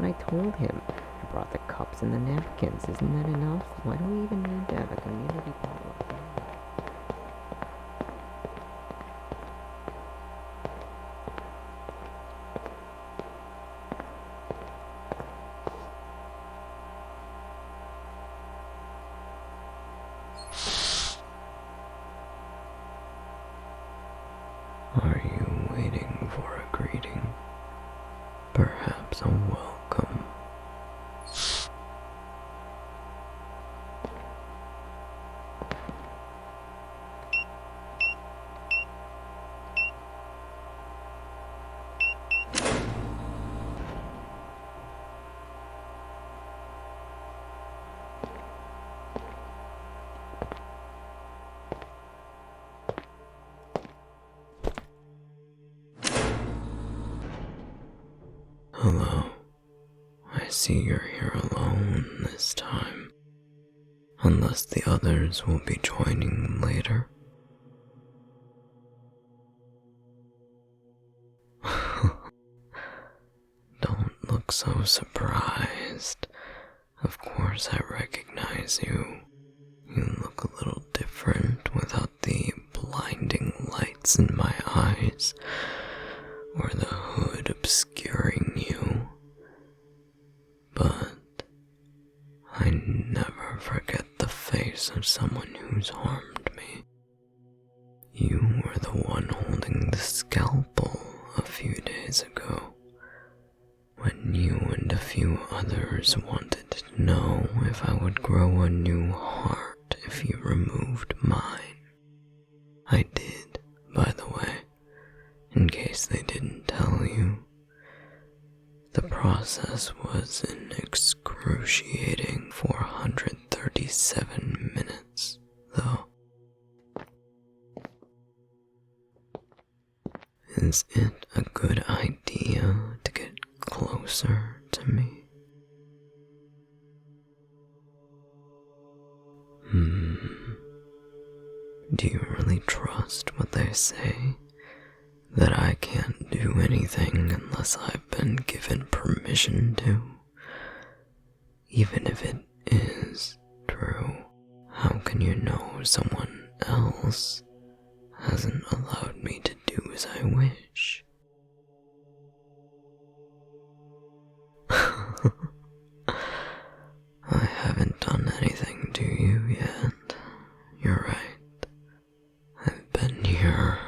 I told him. I brought the cups and the napkins. Isn't that enough? Why do we even need to have a community potluck? Are you waiting for a greeting? Perhaps a welcome? Hello. I see you're here alone this time. Unless the others will be joining later. Don't look so surprised. Of course I recognize you. You look a little different without the blinding lights in my eyes, or the hood obscuring you. But I never forget the face of someone who's harmed me. You were the one holding the scalpel a few days ago, when you and a few others wanted to know if I would grow a new heart if you removed mine. I did, by the way, in case they didn't tell you. The process was an excruciating 437 minutes, though. Is it a good idea to get closer to me? Do you really trust what they say? That I can't do anything unless I've been given permission to? Even if it is true, how can you know someone else hasn't allowed me to do as I wish? I haven't done anything to you yet. You're right. I've been here.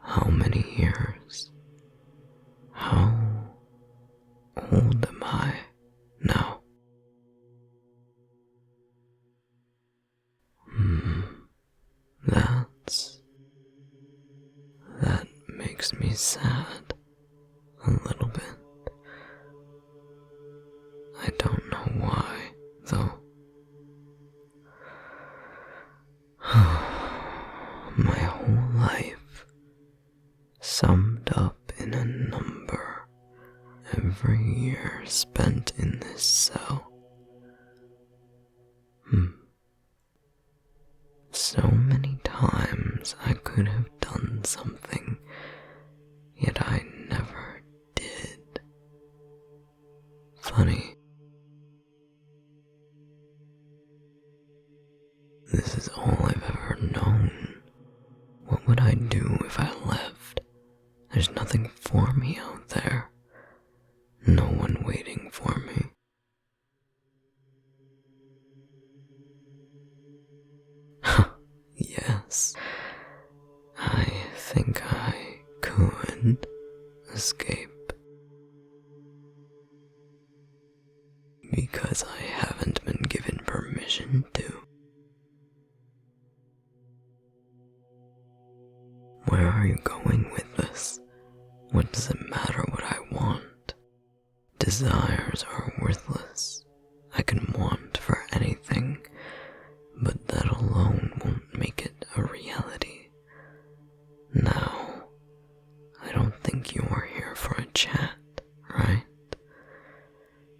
How many years? How old am I now? That makes me sad a little bit. I don't know why, though. My whole life summed up in a number. Every year spent in this cell. So many times I could have done something, yet I never did. Funny. This is all I've ever known. What would I do if I left? There's nothing for me out there. No one waiting for me. Yes, I think I could escape. Because I haven't been given permission to. Where are you going with this? What does it matter what I want? Desires are worthless. I can want for anything, but that alone won't make it a reality. Now, I don't think you are here for a chat, right?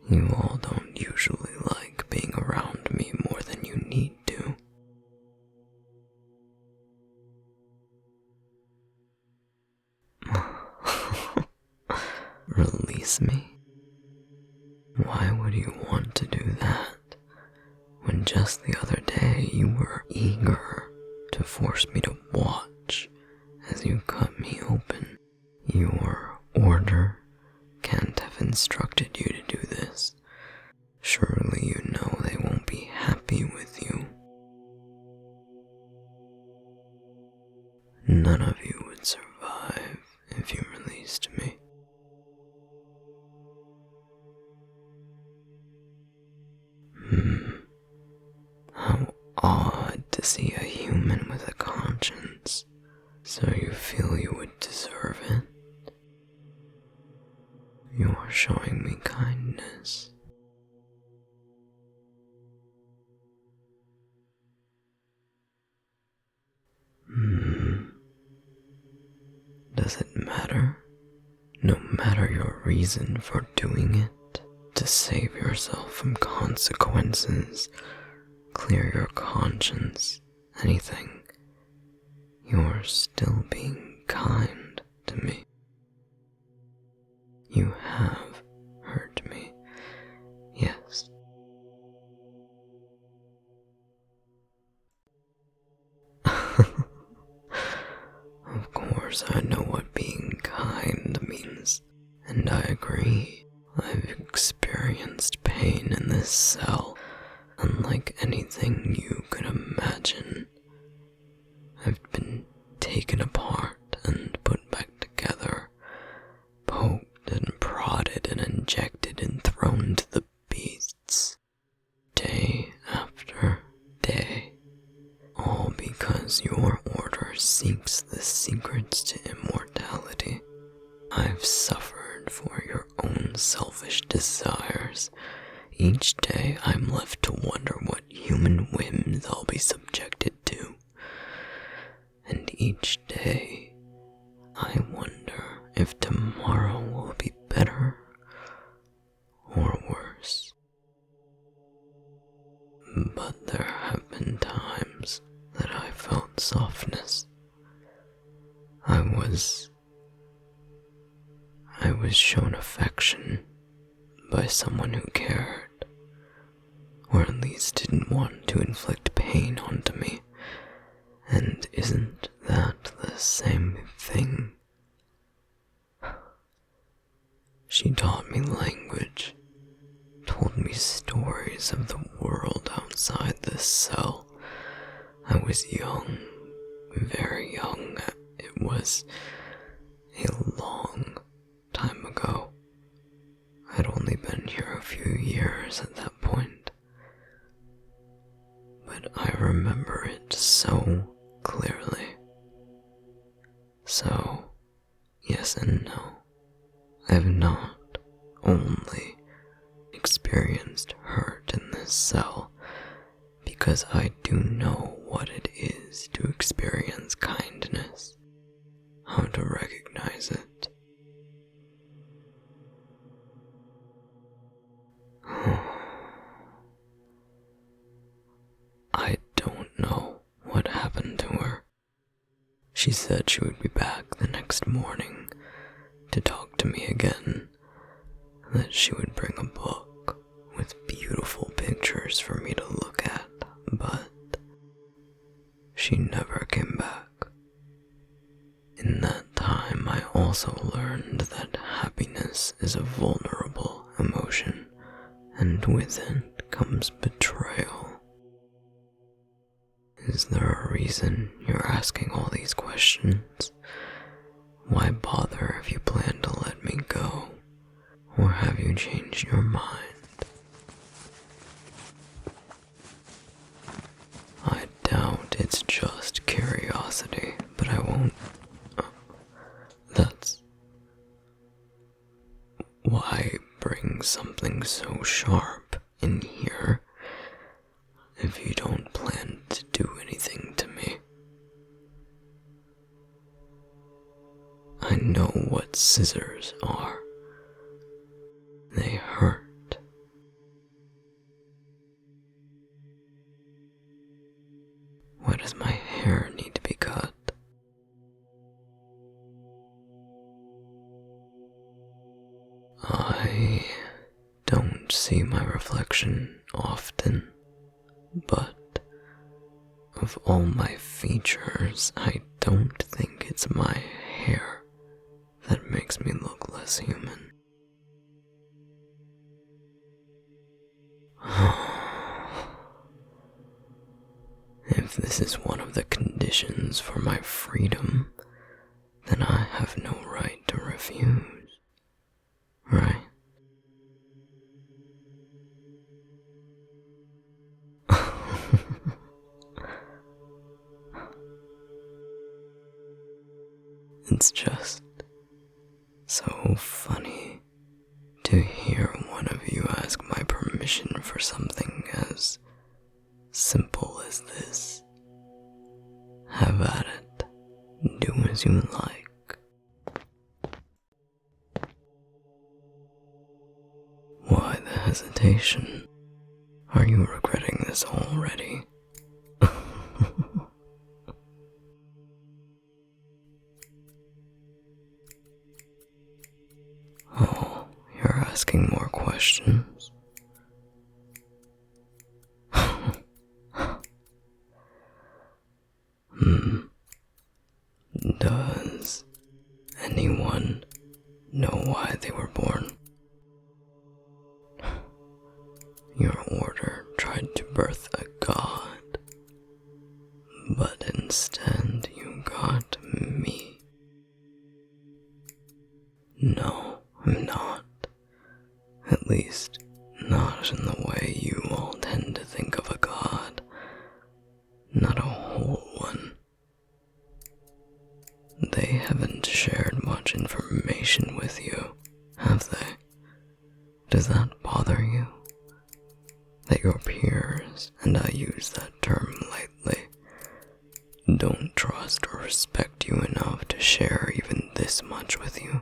You all don't usually like being around me more than you need to. Release me? Why would you want to do that when just the other day you were eager to force me to watch as you cut me open? Your order can't have instructed you to do this. Surely you know they won't be happy with you. None of you would survive if you released me. How odd to see a human with a conscience. So you feel you would deserve it? You're showing me kindness. Does it matter? No matter your reason for doing it, to save yourself from consequences, clear your conscience, anything, you're still being kind to me. You have hurt me, yes. Of course I know what being kind means, and I agree. I've experienced pain in this cell, unlike anything you could imagine. I've been taken apart and put back together, poked and prodded and injected and thrown to the beasts, day after day, all because your order seeks the secrets to immortality. I've suffered for your own selfish desires. Each day I'm left to wonder what human whims I'll be subjected to. And each day I wonder if tomorrow will be better or worse. But there have been times that I felt softness. I was shown affection by someone who cared, or at least didn't want to inflict pain onto me. And isn't that the same thing? She taught me language, told me stories of the world outside this cell. I was young, very young. It was a long time ago. I'd only been here a few years at that point. But I remember it so clearly. So, yes and no. I've not only experienced hurt in this cell, because I do know what it is to experience kindness, how to recognize it. I don't know what happened to her. She said she would be back the next morning to talk to me again, that she would bring a book with beautiful pictures for me to look at, but she never came back. In that time, I also learned that happiness is a vulnerable emotion, and with it comes betrayal. Is there a reason you're asking all these questions? Why bother if you plan to let me go? Or have you changed your mind? I doubt it's just curiosity, but I won't. That's why bring something so sharp in here if you don't plan to do anything to me. I know what scissors are. They hurt. Why does my hair need to be cut? I don't don't see my reflection often, but of all my features, I don't think it's my hair that makes me look less human. If this is one of the conditions for my freedom, then I have no right to refuse, right? It's just so funny to hear one of you ask my permission for something as simple as this. Have at it. Do as you like. Why the hesitation? Are you regretting this already? Oh, you're asking more questions? Does anyone know why they were born? Your order tried to birth a god, but instead you got me. No, I'm not. At least, not in the way you all tend to think of a god. Not a whole one. They haven't shared much information with you, have they? Does that bother you? That your peers, and I use that term lightly, don't trust or respect you enough to share even this much with you?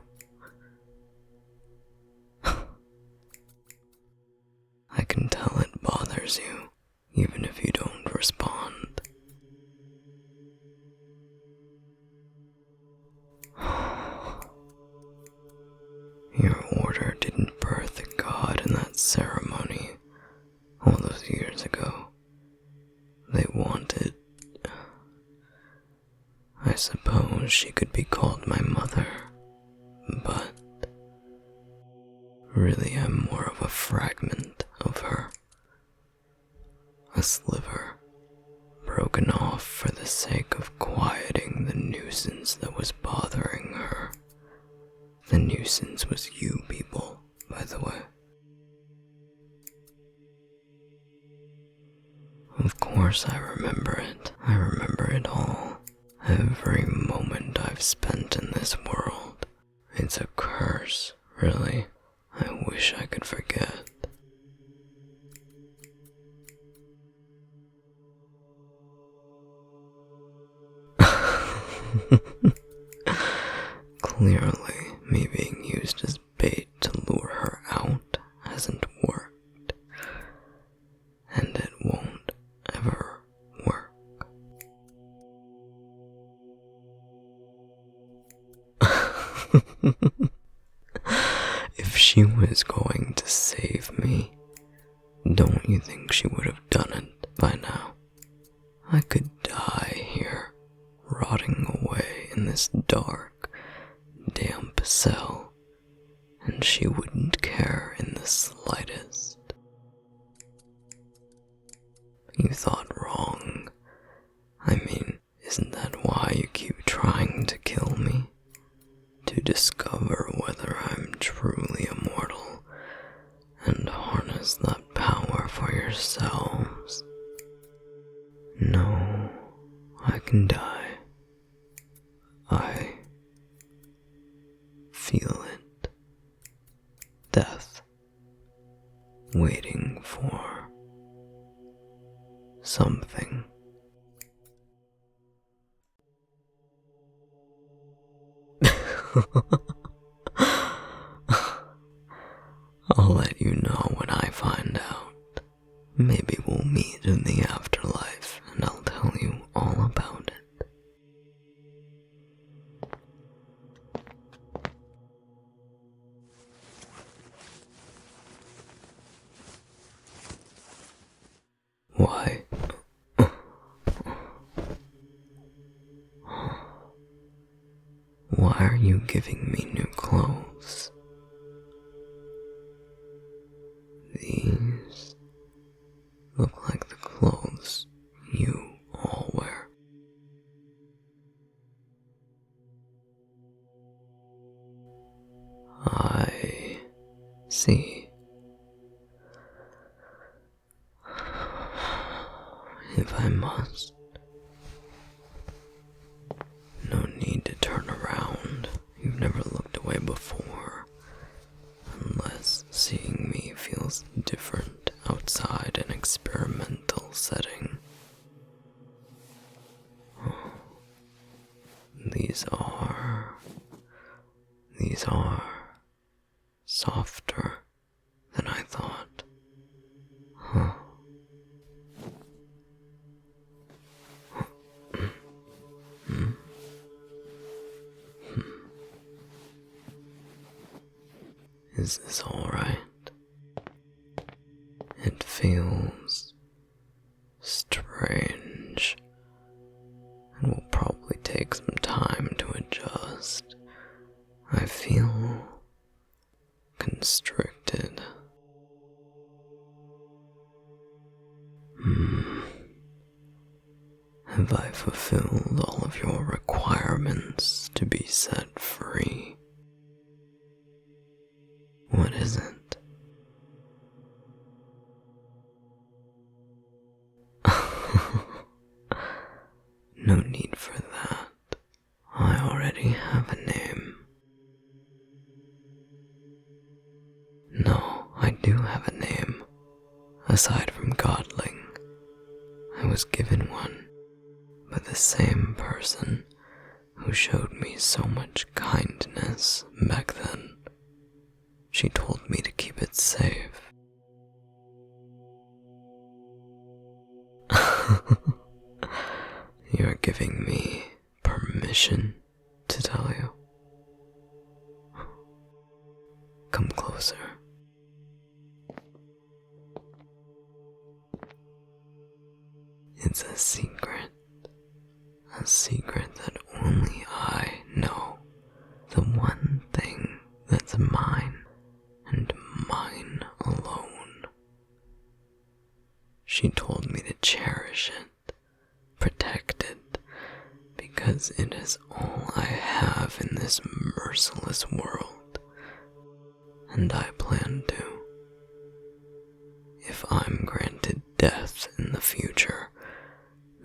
I can tell it bothers you, even if you don't respond. Your order didn't birth a god in that ceremony all those years ago. They wanted... I suppose she could be called my mother, but really I'm more of a fragment of her. A sliver, broken off for the sake of quieting the nuisance that was bothering her. The nuisance was you people, by the way. Of course I remember it. I remember it all. Every moment I've spent in this world. It's a curse, really. I wish I could forget. Clearly, me being used as bait to lure her out hasn't worked. And it won't ever work. If she was going to save me, don't you think she would have done it by now? I could die here, rotting away in this dark, damp cell, and she wouldn't care in the slightest. You thought wrong. I mean, isn't that why you keep trying to kill me? To discover whether I'm truly immortal and harness that power for yourselves. No, I can die. I feel it. Death. Waiting for something. I'll let you know when I find out. Maybe we'll meet in the afterlife and I'll tell you all about it. Why are you giving me new clothes? These look like the clothes you all wear. I see. If I must. No need to turn around. You've never looked away before. Unless seeing me feels different outside an experimental setting. Oh, These are softer than I thought. Huh. Is this alright? It feels strange and will probably take some time to adjust. I feel constricted. Have I fulfilled all of your requirements to be set free? What is it? No need for that. I already have a name. No, I do have a name. Aside from Godling, I was given one by the same person who showed me so much kindness back then. She told me to keep it safe. You're giving me permission to tell you. Come closer. It's a secret that only I know. The one thing that's mine and mine alone. She told me to cherish it, protect it, because it is all I have in this merciless world, and I plan to. If I'm granted death in the future,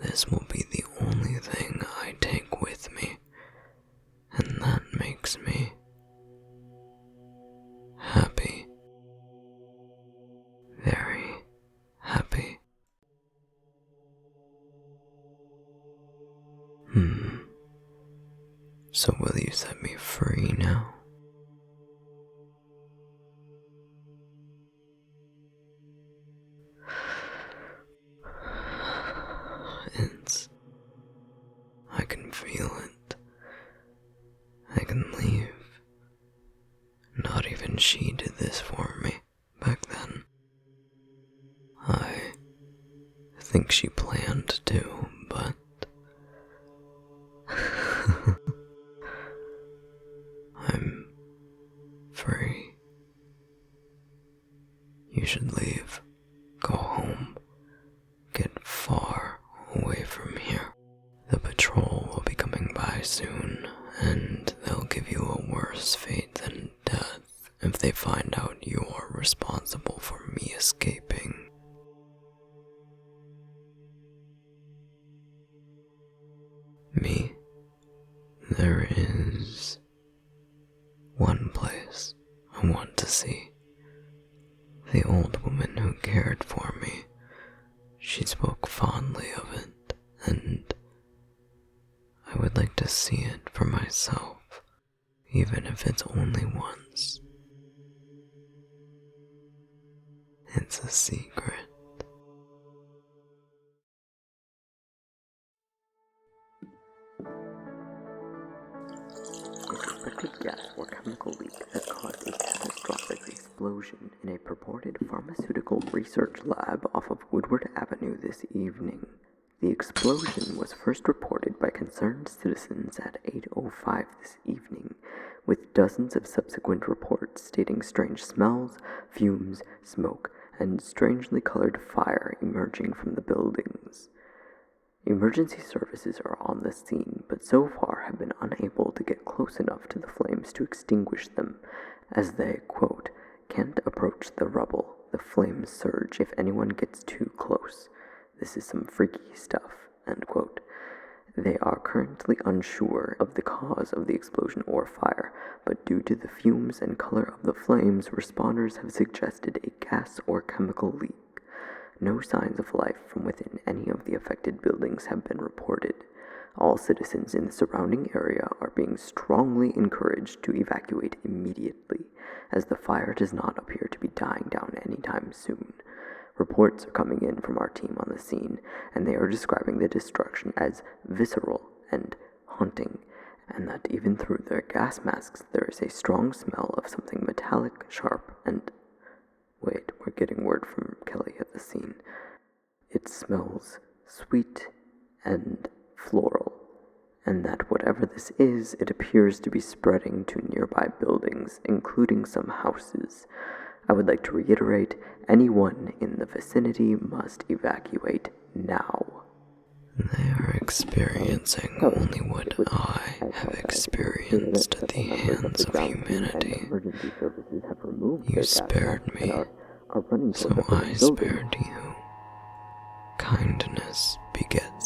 this will be the only thing I take with me, and that makes me happy. Very happy. So will you set me free now? I can feel it. I can leave. Not even she did this for me back then. I think she planned to, but I'm free. You should leave. Go home. Get far away from here. The patrol will be coming by soon, and they'll give you a worse fate than death if they find out you're responsible for me escaping. Me? There is one place I want to see. The old woman who cared for me. She spoke fondly of it, and I would like to see it for myself, even if it's only once. It's a secret. A suspected gas or chemical leak has caused a catastrophic explosion in a purported pharmaceutical research lab off of Woodward Avenue this evening. The explosion was first reported by concerned citizens at 8:05 this evening, with dozens of subsequent reports stating strange smells, fumes, smoke, and strangely colored fire emerging from the buildings. Emergency services are on the scene, but so far have been unable to get close enough to the flames to extinguish them, as they, quote, can't approach the rubble. The flames surge if anyone gets too close. This is some freaky stuff, end quote. They are currently unsure of the cause of the explosion or fire, but due to the fumes and color of the flames, responders have suggested a gas or chemical leak. No signs of life from within any of the affected buildings have been reported. All citizens in the surrounding area are being strongly encouraged to evacuate immediately, as the fire does not appear to be dying down anytime soon. Reports are coming in from our team on the scene, and they are describing the destruction as visceral and haunting, and that even through their gas masks there is a strong smell of something metallic, sharp, and... Wait, we're getting word from Kelly at the scene. It smells sweet and floral, and that whatever this is, it appears to be spreading to nearby buildings, including some houses. I would like to reiterate, anyone in the vicinity must evacuate now. They are experiencing only what I have experienced at the hands of humanity. You spared me, so I spared you. Kindness begets